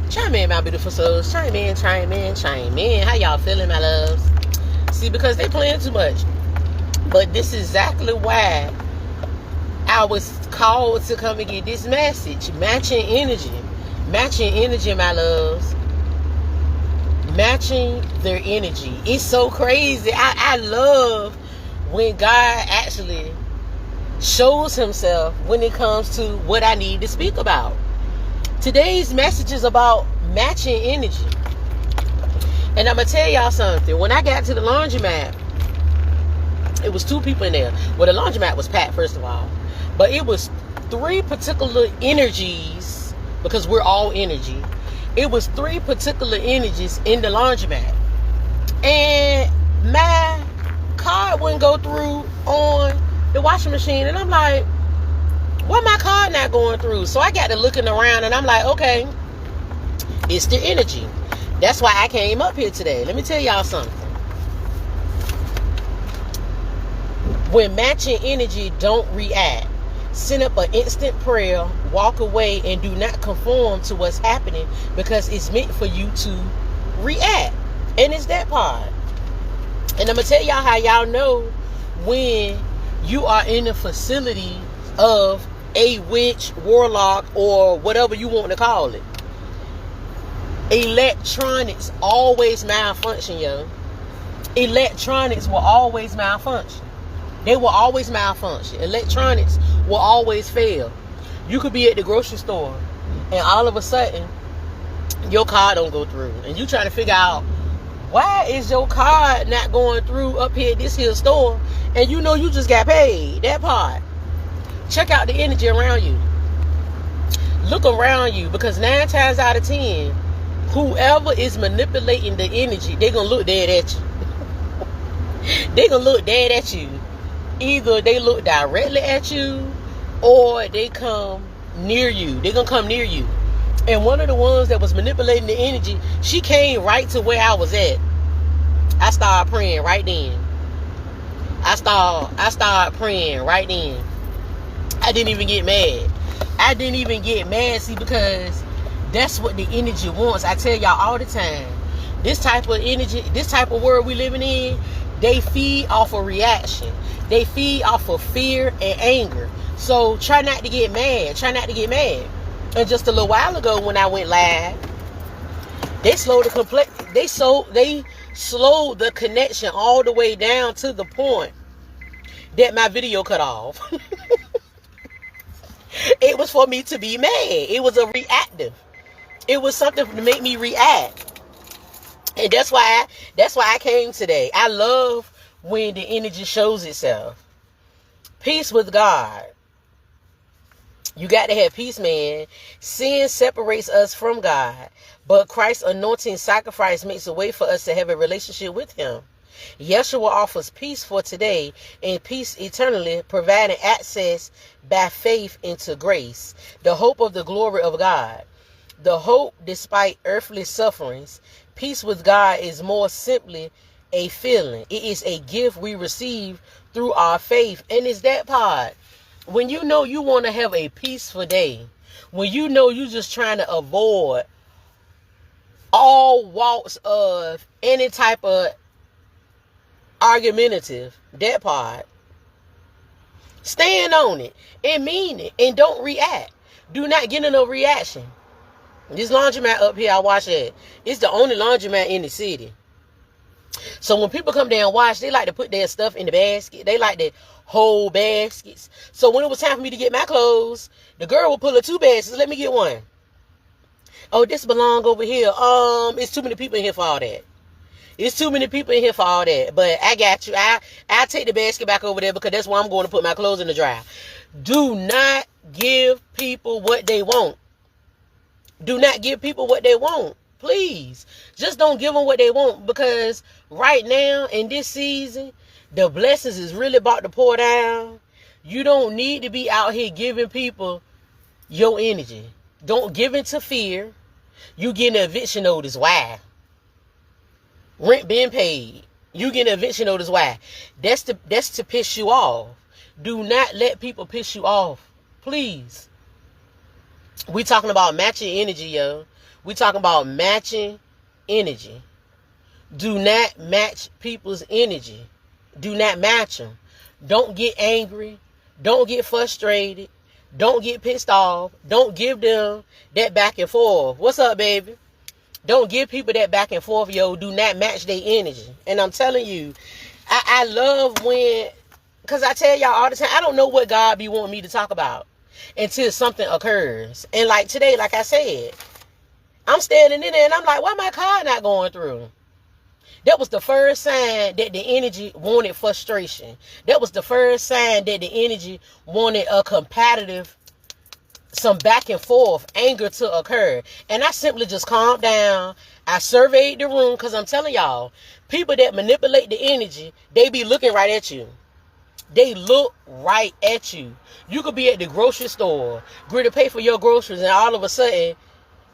Chime in, my beautiful souls. Chime in, chime in, chime in. How y'all feeling, my loves? See, because they playing too much. But this is exactly why I was called to come and get this message. Matching energy. Matching energy, my loves. Matching their energy. It's so crazy. I love when God actually shows himself when it comes to what I need to speak about. Today's message is about matching energy. And I'm going to tell y'all something. When I got to the laundromat, it was 2 people in there. Well, the laundromat was packed, first of all. But it was 3 particular energies, because we're all energy. It was 3 particular energies in the laundromat. And my card wouldn't go through on the washing machine. And I'm like, why my card not going through? So I got to looking around and I'm like, okay, it's the energy. That's why I came up here today. Let me tell y'all something. When matching energy, don't react. Send up an instant prayer, walk away, and do not conform to what's happening, because it's meant for you to react. And it's that part. And I'm going to tell y'all how y'all know when you are in a facility of a witch, warlock, or whatever you want to call it. Electronics always malfunction, yo. Electronics will always malfunction. They will always malfunction. Electronics will always fail. You could be at the grocery store and all of a sudden your card don't go through. And you trying to figure out, why is your card not going through up here at this here store? And you know you just got paid. That part. Check out the energy around you. Look around you, because 9 times out of 10, whoever is manipulating the energy, they're going to look dead at you. They're going to look dead at you. Either they look directly at you or they come near you. They're going to come near you. And one of the ones that was manipulating the energy, she came right to where I was at. I started praying right then. I started praying right then. I didn't even get mad. I didn't even get mad, see, because that's what the energy wants. I tell y'all all the time. This type of energy, this type of world we living in, they feed off of reaction. They feed off of fear and anger. So try not to get mad. Try not to get mad. And just a little while ago when I went live, they slowed the connection all the way down to the point that my video cut off. It was for me to be mad. It was a reactive. It was something to make me react. And that's why I came today. I love when the energy shows itself. Peace with God. You got to have peace, man. Sin separates us from God, but Christ's anointing sacrifice makes a way for us to have a relationship with him. Yeshua offers peace for today and peace eternally, providing access by faith into grace, the hope of the glory of God. The hope despite earthly sufferings. Peace with God is more simply a feeling. It is a gift we receive through our faith. And it's that part. When you know you want to have a peaceful day, when you know you're just trying to avoid all walks of any type of argumentative, that part, stand on it and mean it and don't react. Do not get in a reaction. This laundromat up here I watch at, it's the only laundromat in the city. So when people come there and wash, they like to put their stuff in the basket. They like to hold baskets. So when it was time for me to get my clothes, the girl would pull her 2 baskets. Let me get one. Oh, this belong over here. It's too many people in here for all that. It's too many people in here for all that. But I got you. I'll take the basket back over there because that's where I'm going to put my clothes in the dryer. Do not give people what they want. Do not give people what they want. Please. Just don't give them what they want, because right now in this season, the blessings is really about to pour down. You don't need to be out here giving people your energy. Don't give into fear. You get an eviction notice. Why? Rent being paid. You get an eviction notice. Why? That's to piss you off. Do not let people piss you off. Please. We talking about matching energy, yo. We talking about matching energy. Do not match people's energy. Do not match them. Don't get angry. Don't get frustrated. Don't get pissed off. Don't give them that back and forth. What's up, baby? Don't give people that back and forth, yo. Do not match their energy. And I'm telling you, I love when, because I tell y'all all the time, I don't know what God be wanting me to talk about until something occurs. And like today, like I said, I'm standing in there and I'm like, why my car not going through? That was the first sign that the energy wanted frustration. That was the first sign that the energy wanted a competitive, some back and forth, anger to occur. And I simply just calmed down. I surveyed the room, because I'm telling y'all, people that manipulate the energy, they be looking right at you. They look right at you. You could be at the grocery store, going to pay for your groceries, and all of a sudden,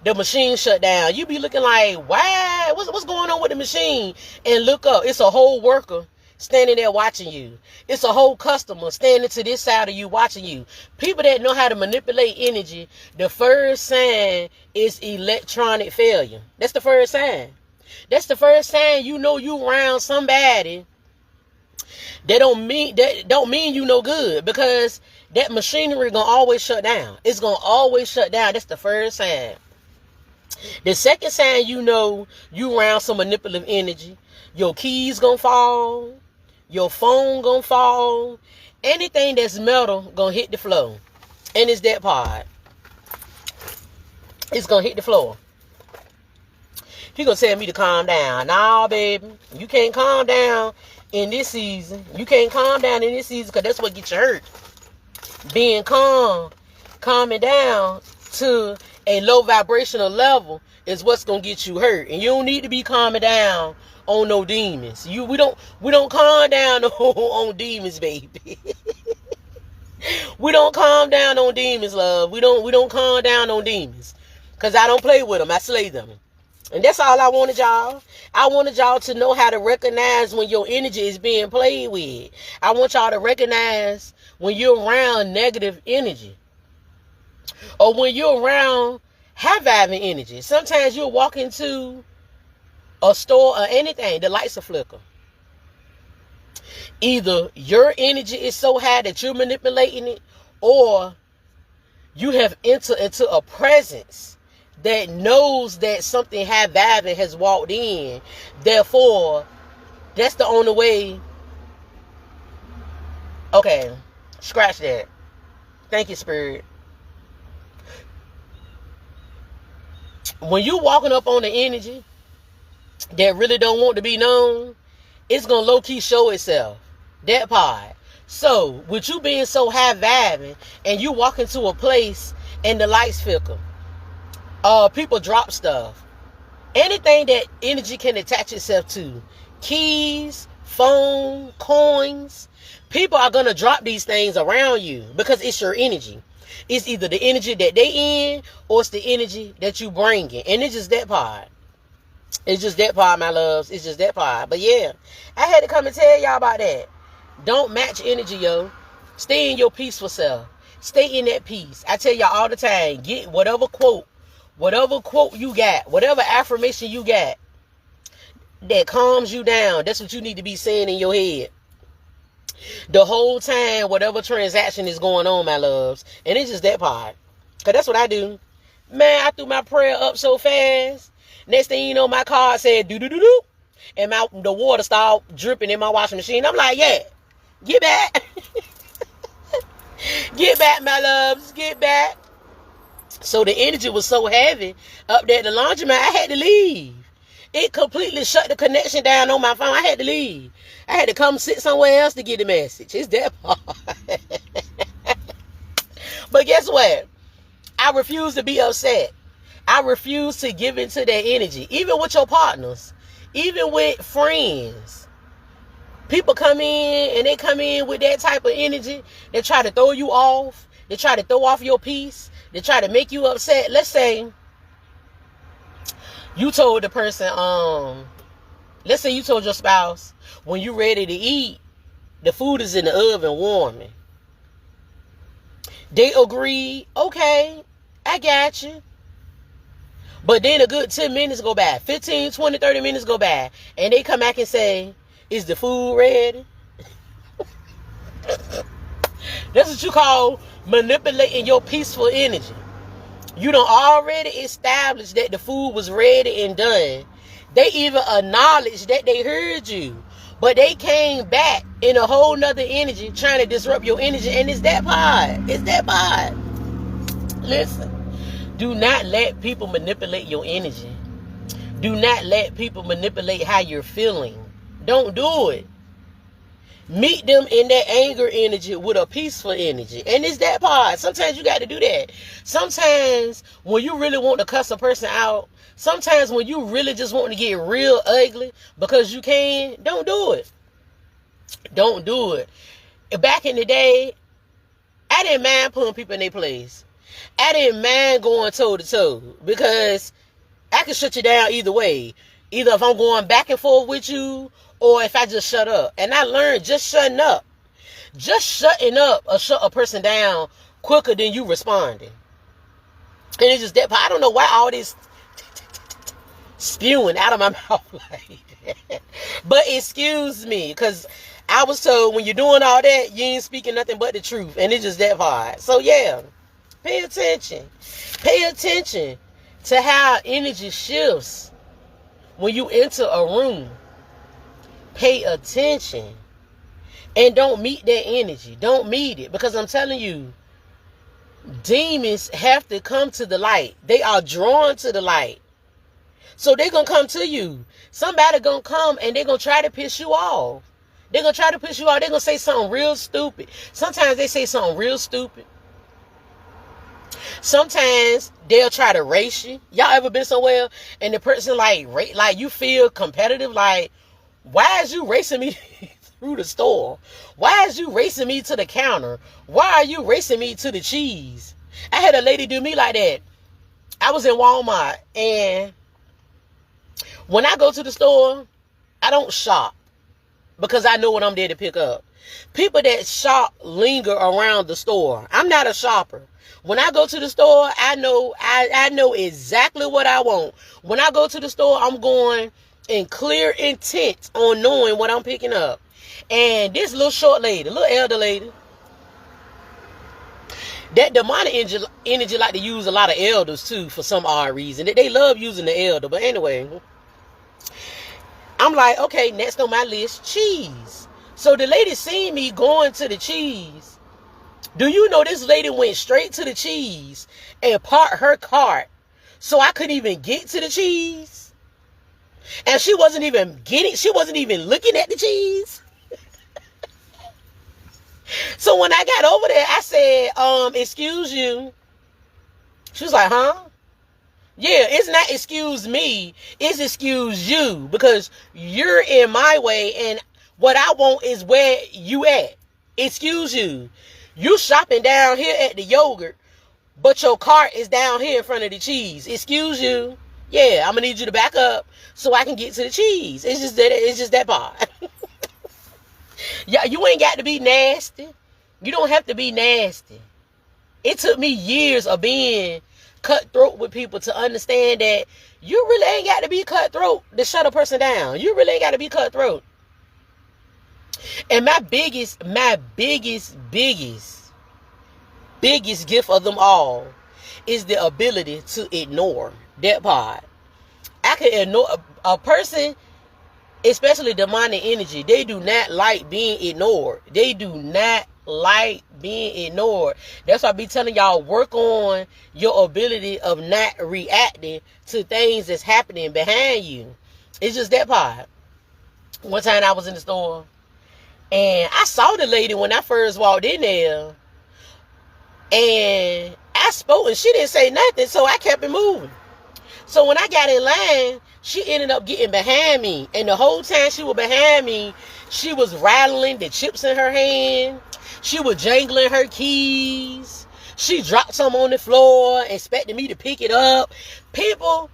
the machine shut down. You be looking like, wow, what's going on with the machine? And look up, it's a whole worker standing there watching you. It's a whole customer standing to this side of you watching you. People that know how to manipulate energy, the first sign is electronic failure. That's the first sign. That's the first sign you know you around somebody that don't mean you no good, because that machinery gonna always shut down. It's gonna always shut down. That's the first sign. The second sign you know you around some manipulative energy, your keys gonna fall, your phone gonna fall, anything that's metal gonna hit the floor. And it's that part. It's gonna hit the floor. He gonna tell me to calm down. Nah, baby, you can't calm down in this season. You can't calm down in this season, because that's what gets you hurt. Being calming down to a low vibrational level is what's gonna get you hurt. And you don't need to be calming down on no demons. We don't calm down on demons, baby. We don't calm down on demons, love. We don't calm down on demons, because I don't play with them. I slay them. And that's all I wanted y'all. I wanted y'all to know how to recognize when your energy is being played with. I want y'all to recognize when you're around negative energy, or when you're around high-vibing energy. Sometimes you'll walk into a store or anything, the lights will flicker. Either your energy is so high that you're manipulating it, or you have entered into a presence that knows that something high-vibing has walked in. Therefore, that's the only way. Okay, scratch that. Thank you, Spirit. When you walking up on the energy that really don't want to be known, it's going to low-key show itself. That part. So, with you being so high-vibing, and you walk into a place and the lights flicker, people drop stuff. Anything that energy can attach itself to, keys, phone, coins, people are going to drop these things around you, because it's your energy. It's either the energy that they in, or it's the energy that you bring in. And it's just that part. It's just that part, my loves. It's just that part. But yeah, I had to come and tell y'all about that. Don't match energy, yo. Stay in your peaceful self. Stay in that peace. I tell y'all all the time, get whatever quote you got, whatever affirmation you got that calms you down. That's what you need to be saying in your head the whole time, whatever transaction is going on, my loves. And it's just that part, because that's what I do. Man, I threw my prayer up so fast. Next thing you know, my card said do-do-do-do, and the water started dripping in my washing machine. I'm like, yeah, get back. Get back, my loves, get back. So the energy was so heavy up there at the laundromat, I had to leave. It completely shut the connection down on my phone. I had to leave. I had to come sit somewhere else to get the message. It's that part. But guess what? I refuse to be upset. I refuse to give into that energy. Even with your partners. Even with friends. People come in, and they come in with that type of energy. They try to throw you off. They try to throw off your peace. They try to make you upset. Let's say you told the person, let's say you told your spouse, when you're ready to eat, the food is in the oven warming. They agree, okay, I got you. But then a good 10 minutes go by, 15, 20, 30 minutes go by, and they come back and say, is the food ready? That's what you call manipulating your peaceful energy. You done already established that the food was ready and done. They even acknowledged that they heard you. But they came back in a whole nother energy trying to disrupt your energy. And it's that part. It's that part. Listen. Do not let people manipulate your energy. Do not let people manipulate how you're feeling. Don't do it. Meet them in that anger energy with a peaceful energy. And it's that part. Sometimes you got to do that. Sometimes when you really want to cuss a person out, sometimes when you really just want to get real ugly because you can, don't do it. Don't do it. Back in the day, I didn't mind putting people in their place. I didn't mind going toe to toe because I can shut you down either way. Either if I'm going back and forth with you or if I just shut up. And I learned just shutting up. Just shutting up or shut a person down quicker than you responding. And it's just that part. I don't know why all this spewing out of my mouth like that. But excuse me, because I was told when you're doing all that, you ain't speaking nothing but the truth. And it's just that hard. So yeah, pay attention. Pay attention to how energy shifts when you enter a room. Pay attention. And don't meet that energy. Don't meet it. Because I'm telling you, demons have to come to the light. They are drawn to the light. So they're going to come to you. Somebody going to come and they're going to try to piss you off. They're going to try to piss you off. They're going to say something real stupid. Sometimes they say something real stupid. Sometimes they'll try to race you. Y'all ever been somewhere and the person like you feel competitive? Like, why is you racing me through the store? Why is you racing me to the counter? Why are you racing me to the cheese? I had a lady do me like that. I was in Walmart, and when I go to the store, I don't shop because I know what I'm there to pick up. People that shop linger around the store. I'm not a shopper. When I go to the store, I know exactly what I want. When I go to the store, I'm going in clear intent on knowing what I'm picking up. And this little short lady, little elder lady, that demonic energy like to use a lot of elders too for some odd reason. They love using the elder. But anyway, I'm like, okay, next on my list, cheese. So the lady seen me going to the cheese. Do you know this lady went straight to the cheese and parked her cart so I couldn't even get to the cheese? And she wasn't even looking at the cheese. So when I got over there, I said, excuse you. She was like, huh? Yeah, it's not excuse me, it's excuse you, because you're in my way and what I want is where you at. Excuse you. You shopping down here at the yogurt, but your cart is down here in front of the cheese. Excuse you. Yeah, I'm gonna need you to back up so I can get to the cheese. It's just that part. Yeah, you ain't got to be nasty. You don't have to be nasty. It took me years of being cutthroat with people to understand that you really ain't got to be cutthroat to shut a person down. You really ain't got to be cutthroat. And my biggest gift of them all is the ability to ignore that part. I can ignore a person, especially demonic energy. They do not like being ignored. They do not like being ignored. That's why I be telling y'all, work on your ability of not reacting to things that's happening behind you. It's just that part. One time I was in the store and I saw the lady when I first walked in there, and I spoke and she didn't say nothing, so I kept it moving. So when I got in line, she ended up getting behind me, and the whole time she was behind me, she was rattling the chips in her hand. She was jangling her keys. She dropped some on the floor, expecting me to pick it up. People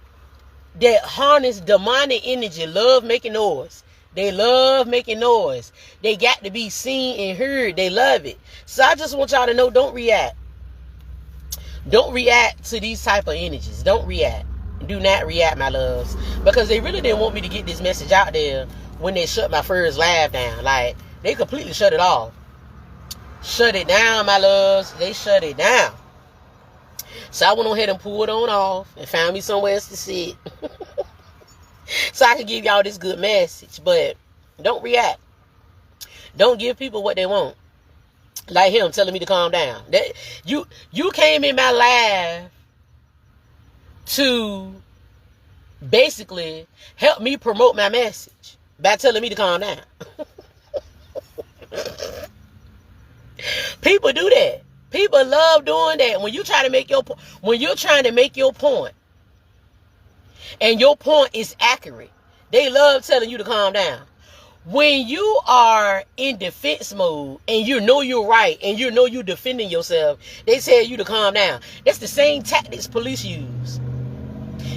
that harness demonic energy love making noise. They love making noise. They got to be seen and heard. They love it. So I just want y'all to know, don't react. Don't react to these type of energies. Don't react. Do not react, my loves. Because they really didn't want me to get this message out there when they shut my first live down. Like, they completely shut it off. Shut it down, my loves. They shut it down. So I went on ahead and pulled on off and found me somewhere else to sit. So I can give y'all this good message. But don't react. Don't give people what they want. Like him telling me to calm down. That you came in my live to basically help me promote my message by telling me to calm down. People do that. People love doing that. When you try to make your when you're trying to make your point and your point is accurate, they love telling you to calm down. When you are in defense mode and you know you're right and you know you're defending yourself, they tell you to calm down. That's the same tactics police use.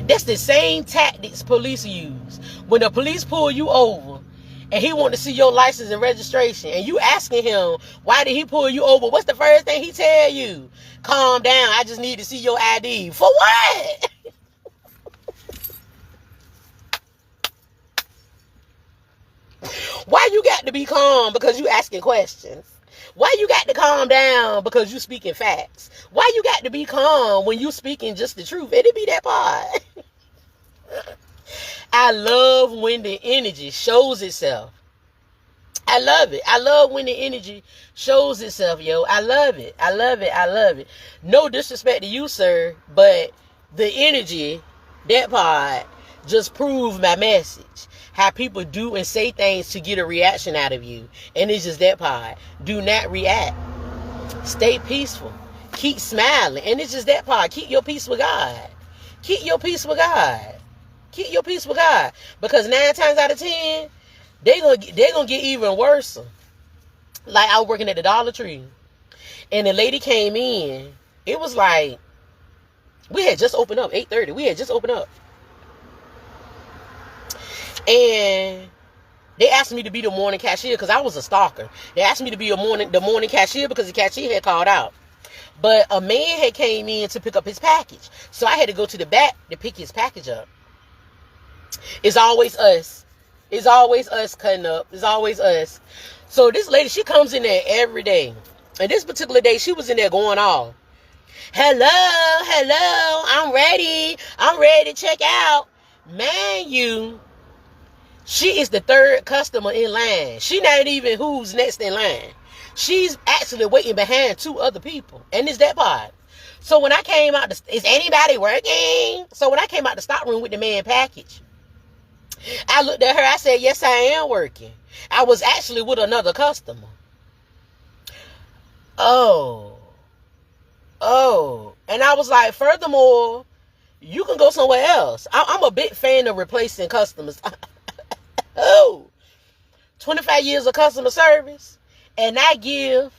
That's the same tactics police use. When the police pull you over and he want to see your license and registration and you asking him, why did he pull you over? What's the first thing he tell you? Calm down. I just need to see your ID. For what? Why you got to be calm because you asking questions? Why you got to calm down because you speaking facts? Why you got to be calm when you speaking just the truth? It'll be that part. I love when the energy shows itself. I love it. I love when the energy shows itself, yo. I love it. I love it. I love it. No disrespect to you, sir, but the energy, that part, just proved my message. How people do and say things to get a reaction out of you. And it's just that part. Do not react. Stay peaceful. Keep smiling. And it's just that part. Keep your peace with God. Keep your peace with God. Keep your peace with God. Because 9 times out of 10, they're gonna get even worse. Like, I was working at the Dollar Tree. And the lady came in. It was like, we had just opened up, 8:30. We had just opened up. And they asked me to be the morning cashier because I was a stalker. They asked me to be the morning cashier because the cashier had called out. But a man had came in to pick up his package. So I had to go to the back to pick his package up. It's always us. It's always us cutting up. It's always us. So this lady, she comes in there every day. And this particular day, she was in there going off. Hello, I'm ready. I'm ready to check out. Man, she is the 3rd customer in line. She not even who's next in line. She's actually waiting behind 2 other people. And it's that part. So when I came out, is anybody working? So when I came out the stock room with the man package, I looked at her. I said, yes, I am working. I was actually with another customer. Oh. And I was like, furthermore, you can go somewhere else. I'm a big fan of replacing customers. 25 years of customer service, and I give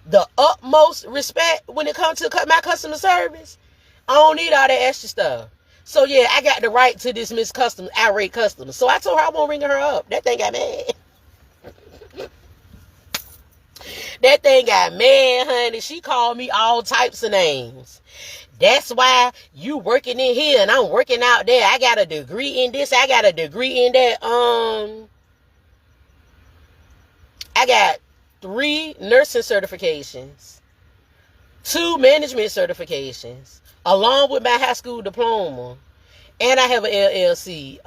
the utmost respect when it comes to my customer service. I don't need all that extra stuff. So yeah, I got the right to dismiss irate customers. So I told her I won't ring her up. That thing got mad. That thing got mad, honey. She called me all types of names. That's why you working in here and I'm working out there. I got a degree in this. I got a degree in that. I got 3 nursing certifications, 2 management certifications, along with my high school diploma. And I have an LLC.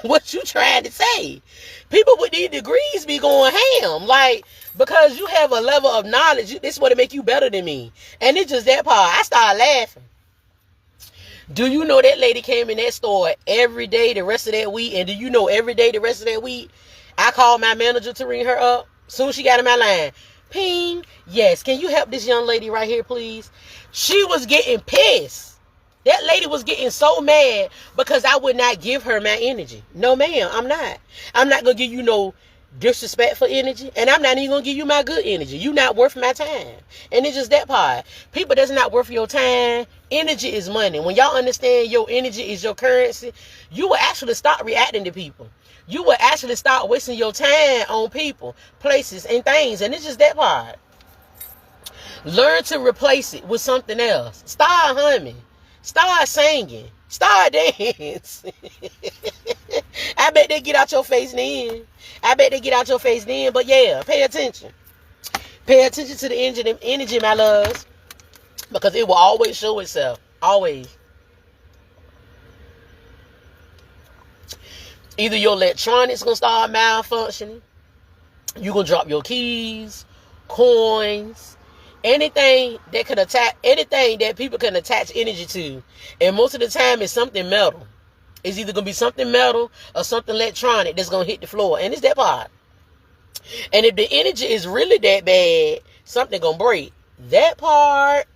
What you trying to say? People with these degrees be going ham. Like, because you have a level of knowledge, this is what it make you better than me. And it's just that part. I started laughing. Do you know that lady came in that store every day the rest of that week? And do you know every day the rest of that week, I called my manager to ring her up. Soon as she got in my line. Ping. Yes, can you help this young lady right here, please? She was getting pissed. That lady was getting so mad because I would not give her my energy. No, ma'am, I'm not. I'm not going to give you no disrespectful energy. And I'm not even going to give you my good energy. You're not worth my time. And it's just that part. People that's not worth your time. Energy is money. When y'all understand your energy is your currency, you will actually stop reacting to people. You will actually start wasting your time on people, places, and things. And it's just that part. Learn to replace it with something else. Start humming. Start singing. Start dancing. I bet they get out your face then. But yeah, pay attention. Pay attention to the energy, my loves. Because it will always show itself. Always. Either your electronics going to start malfunctioning. You're going to drop your keys, coins, anything that people can attach energy to. And most of the time it's something metal. It's either going to be something metal or something electronic that's going to hit the floor. And it's that part. And if the energy is really that bad, something going to break. That part,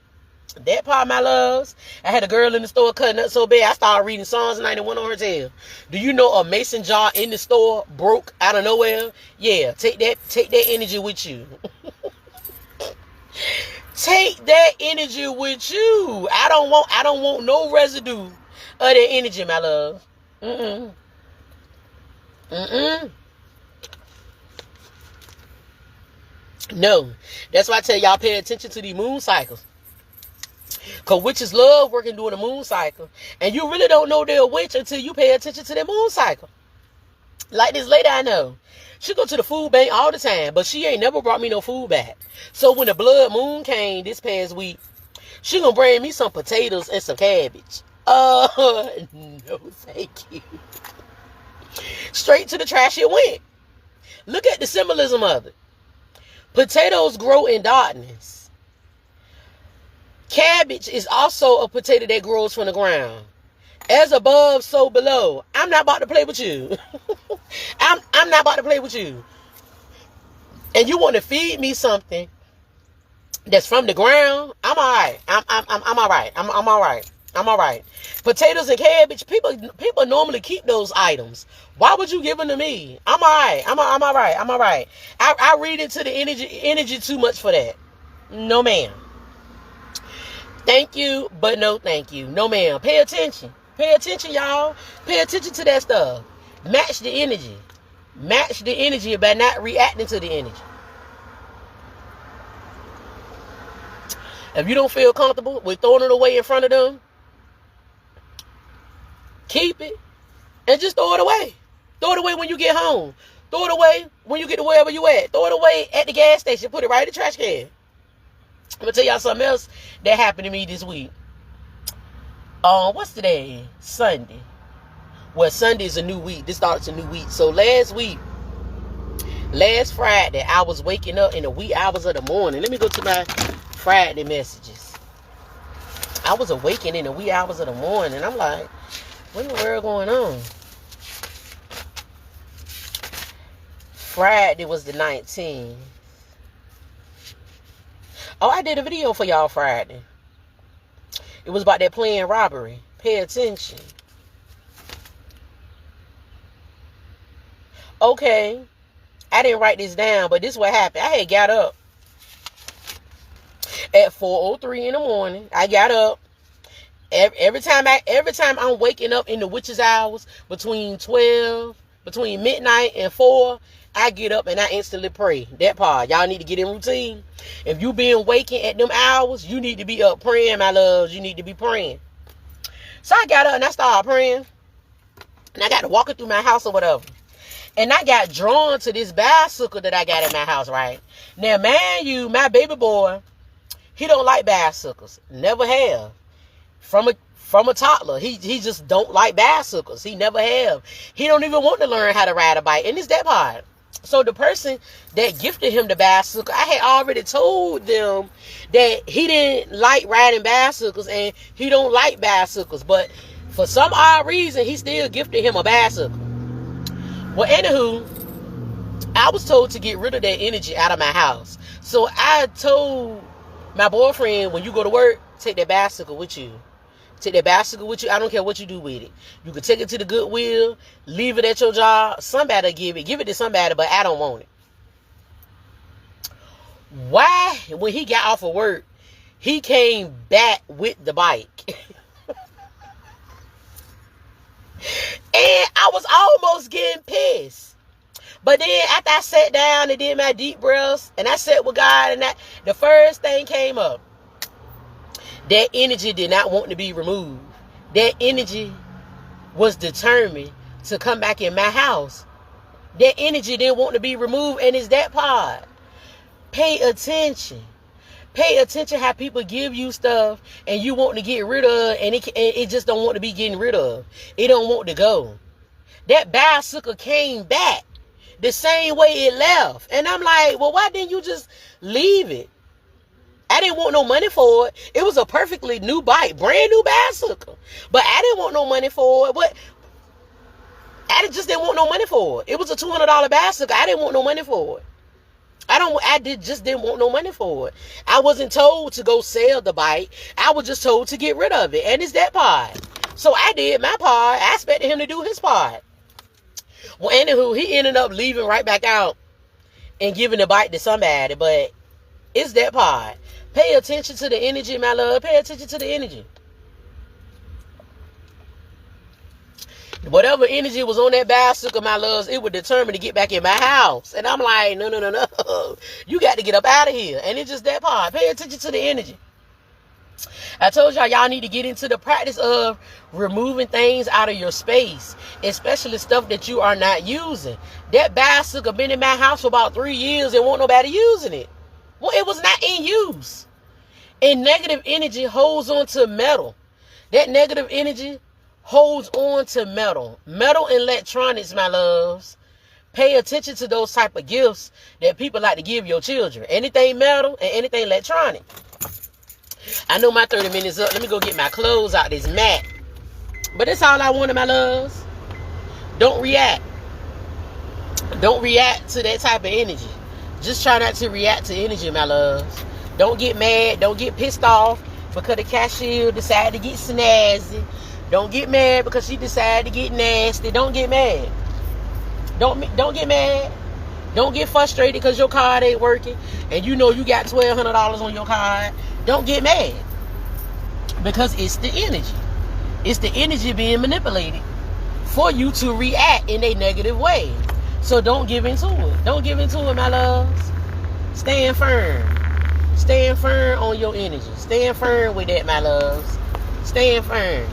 my loves. I had a girl in the store cutting up so bad, I started reading Psalms 91 on her tail. Do you know a mason jar in the store broke out of nowhere? Yeah, take that energy with you. Take that energy with you. I don't want no residue of that energy, my love. No. That's why I tell y'all pay attention to these moon cycles. Because witches love working during the moon cycle. And you really don't know they're a witch until you pay attention to their moon cycle. Like this lady I know. She go to the food bank all the time, but she ain't never brought me no food back. So when the blood moon came this past week, she gonna bring me some potatoes and some cabbage. No thank you. Straight to the trash it went. Look at the symbolism of it. Potatoes grow in darkness. Cabbage is also a potato that grows from the ground. As above, so below. I'm not about to play with you. I'm not about to play with you. And you want to feed me something that's from the ground? I'm all right. I'm all right. I'm all right. I'm all right. Potatoes and cabbage, people normally keep those items. Why would you give them to me? I'm all right. I'm all right. I'm all right. I read into the energy too much for that. No, ma'am. Thank you, but no thank you. No, ma'am. Pay attention. Pay attention, y'all. Pay attention to that stuff. Match the energy. Match the energy by not reacting to the energy. If you don't feel comfortable with throwing it away in front of them, keep it and just throw it away. Throw it away when you get home. Throw it away when you get to wherever you at. Throw it away at the gas station. Put it right in the trash can. I'm going to tell y'all something else that happened to me this week. What's today? Sunday. Well, Sunday is a new week. This starts a new week. So last Friday, I was waking up in the wee hours of the morning. Let me go to my Friday messages. I was awakened in the wee hours of the morning. I'm like, what in the world going on? Friday was the 19th. Oh, I did a video for y'all Friday. It was about that planned robbery. Pay attention. Okay. I didn't write this down, but this is what happened. I had got up at 4:03 in the morning. I got up. Every time I'm waking up in the witch's hours between midnight and 4, I get up and I instantly pray. That part. Y'all need to get in routine. If you been waking at them hours, you need to be up praying, my loves. You need to be praying. So I got up and I started praying. And I got to walking through my house or whatever. And I got drawn to this bicycle that I got in my house, right? Now, man, my baby boy, he don't like bicycles. Never have. From a toddler. He just don't like bicycles. He never have. He don't even want to learn how to ride a bike. And it's that part. So the person that gifted him the bicycle, I had already told them that he didn't like riding bicycles and he don't like bicycles. But for some odd reason, he still gifted him a bicycle. Well, anywho, I was told to get rid of that energy out of my house. So I told my boyfriend, when you go to work, take that bicycle with you. Take that bicycle with you. I don't care what you do with it. You can take it to the Goodwill, leave it at your job. Somebody give it to somebody, but I don't want it. Why? When he got off of work, he came back with the bike. And I was almost getting pissed. But then after I sat down and did my deep breaths and I sat with God, and the first thing came up. That energy did not want to be removed. That energy was determined to come back in my house. That energy didn't want to be removed, and it's that part. Pay attention. Pay attention how people give you stuff and you want to get rid of, and it just don't want to be getting rid of. It don't want to go. That bicycle came back the same way it left. And I'm like, well, why didn't you just leave it? I didn't want no money for it. It was a perfectly new bike, brand new bicycle. But I didn't want no money for it. But I just didn't want no money for it. It was a $200 bicycle. I didn't want no money for it. Just didn't want no money for it. I wasn't told to go sell the bike. I was just told to get rid of it. And it's that part. So I did my part. I expected him to do his part. Well, anywho, he ended up leaving right back out and giving the bike to somebody. But it's that part. Pay attention to the energy, my love. Pay attention to the energy. Whatever energy was on that bicycle, my loves, it was determined to get back in my house. And I'm like, no. You got to get up out of here. And it's just that part. Pay attention to the energy. I told y'all need to get into the practice of removing things out of your space, especially stuff that you are not using. That bicycle been in my house for about 3 years and won't nobody using it. Well, it was not in use. And negative energy holds on to metal. That negative energy holds on to metal. Metal and electronics, my loves. Pay attention to those type of gifts that people like to give your children. Anything metal and anything electronic. I know my 30 minutes up. Let me go get my clothes out this mat. But that's all I wanted, my loves. Don't react. Don't react to that type of energy. Just try not to react to energy, my loves. Don't get mad. Don't get pissed off because the cashier decided to get snazzy. Don't get mad because she decided to get nasty. Don't get mad. Don't get mad. Don't get frustrated because your card ain't working and you know you got $1,200 on your card. Don't get mad because it's the energy. It's the energy being manipulated for you to react in a negative way. So don't give into it. Don't give into it, my loves. Stand firm. Stand firm on your energy. Stand firm with that, my loves. Stand firm.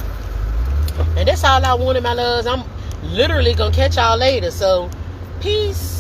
And that's all I wanted, my loves. I'm literally going to catch y'all later. So, peace.